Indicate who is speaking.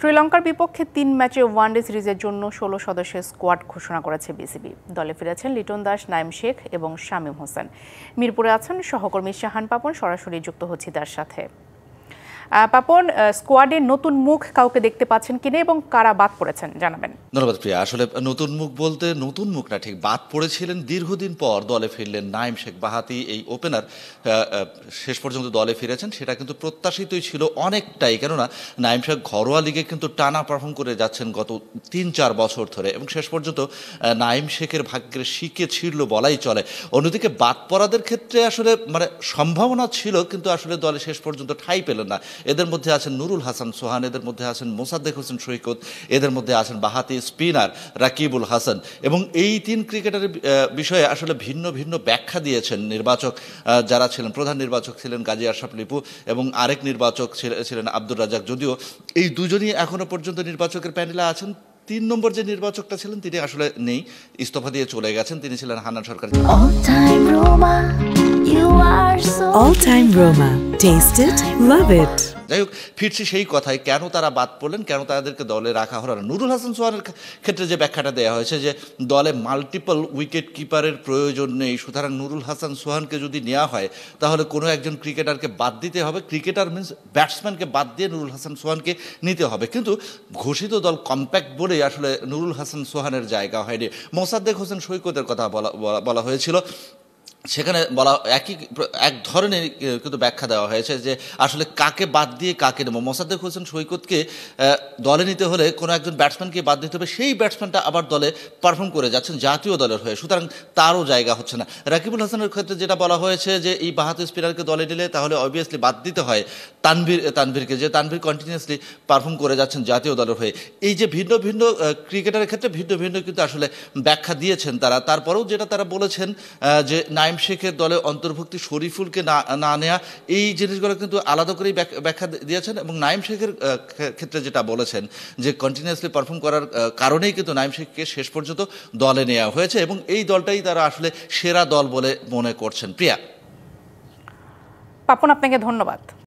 Speaker 1: শ্রীলঙ্কার বিপক্ষে ৩ ম্যাচে ওয়ানডে সিরিজের জন্য ১৬ সদস্যের স্কোয়াড ঘোষণা করেছে বিসিবি। দলে ফিরেছেন লিটন দাস, নাইম শেখ এবং শামীম হোসেন। মিরপুরে আছেন সহকর্মী শাহান পাপন, সরাসরি যুক্ত হচ্ছি তার সাথে। পাপন, স্কোয়াডে নতুন মুখ কাউকে দেখতে পাচ্ছেন কিনা এবং কারা বাদ পড়েছেন জানাবেন।
Speaker 2: ধন্যবাদ প্রিয়া। আসলে নতুন মুখ বলতে নতুন মুখ না, ঠিক বাদ পড়েছিলেন। দীর্ঘদিন পর দলে ফিরলেন নাইম শেখ বাহাতি, এই ওপেনার শেষ পর্যন্ত দলে ফিরেছেন। সেটা কিন্তু প্রত্যাশিতই ছিল অনেকটাই, কেননা নাইম শেখ ঘরোয়া লিগে কিন্তু টানা পারফর্ম করে যাচ্ছেন গত ৩-৪ বছর ধরে, এবং শেষ পর্যন্ত নাইম শেখের ভাগ্যের শিকে ছিঁড়ল বলাই চলে। অন্যদিকে বাদ পড়াদের ক্ষেত্রে আসলে সম্ভাবনা ছিল, কিন্তু আসলে দলে শেষ পর্যন্ত ঠাঁই পেলেন না। এদের মধ্যে আছেন নুরুল হাসান সোহান, এদের মধ্যে আছেন মোসাদ্দেক হোসেন সৈকত, এদের মধ্যে আছেন বাহাতি স্পিনার রাকিবুল হাসান। এবং এই ৩ ক্রিকেটারের বিষয়ে আসলে ভিন্ন ভিন্ন ব্যাখ্যা দিয়েছেন নির্বাচক যারা ছিলেন। প্রধান নির্বাচক ছিলেন গাজী আশরাফ লিপু এবং আরেক নির্বাচক ছিলেন আব্দুর রাজ্জাক। যদিও এই দুজনই এখনো পর্যন্ত নির্বাচকের প্যানেলে আছেন। ৩ নম্বর যে নির্বাচকটা ছিলেন তিনি আসলে নেই, ইস্তফা দিয়ে চলে গেছেন। তিনি ছিলেন হান্নান সরকার।
Speaker 3: All time Roma. Taste it, love it.
Speaker 2: যাই হোক, ফিরছি সেই কথায়, কেন তারা বাদ পড়লেন, কেন তাদেরকে দলে রাখা হলো না। নুরুল হাসান সোহানের ক্ষেত্রে যে ব্যাখ্যাটা দেওয়া হয়েছে যে দলে মাল্টিপল উইকেট কিপারের প্রয়োজন নেই, সুতরাং নুরুল হাসান সোহানকে যদি নেওয়া হয় তাহলে কোনো একজন ক্রিকেটারকে বাদ দিতে হবে। ক্রিকেটার মিনস ব্যাটসম্যানকে বাদ দিয়ে নুরুল হাসান সোহানকে নিতে হবে। কিন্তু ঘোষিত দল কম্প্যাক্ট বলেই আসলে নুরুল হাসান সোহানের জায়গা হয়নি। মোসাদ্দেক হোসেন সৈকতের কথা বলা হয়েছিল। সেখানে এক ধরনের কিন্তু ব্যাখ্যা দেওয়া হয়েছে যে আসলে কাকে বাদ দিয়ে কাকে নেব। মোসাদ্দেক হোসেন সৈকতকে দলে নিতে হলে কোনো একজন ব্যাটসম্যানকে বাদ দিতে হবে, সেই ব্যাটসম্যানটা আবার দলে পারফর্ম করে যাচ্ছেন জাতীয় দলের হয়ে, সুতরাং তারও জায়গা হচ্ছে না। রাকিবুল হাসানের ক্ষেত্রে যেটা বলা হয়েছে যে এই বাহাতি স্পিনারকে দলে নিলে তাহলে অবভিয়াসলি বাদ দিতে হয় তানভীরকে, যে তানভীর কন্টিনিউয়াসলি পারফর্ম করে যাচ্ছেন জাতীয় দলের হয়ে। এই যে ভিন্ন ভিন্ন ক্রিকেটারের ক্ষেত্রে ভিন্ন ভিন্ন কিন্তু আসলে ব্যাখ্যা দিয়েছেন তারা। তারপরেও যেটা তারা বলেছেন যে নাইম শেখের দলে অন্তর্ভুক্তি, শরীফুলকে না নেওয়া, এই জিনিসগুলো কিন্তু আলাদা করেই ব্যাখ্যা দিয়েছেন। এবং নাইম শেখের ক্ষেত্রে যেটা বলেছেন যে কন্টিনিউয়াসলি পারফর্ম করার কারণেই কিন্তু নাইম শেখকে শেষ পর্যন্ত দলে নেওয়া হয়েছে, এবং এই দলটাই তারা আসলে সেরা দল বলে মনে করছেন। প্রিয়া।
Speaker 1: পাপন, আপনাকে ধন্যবাদ।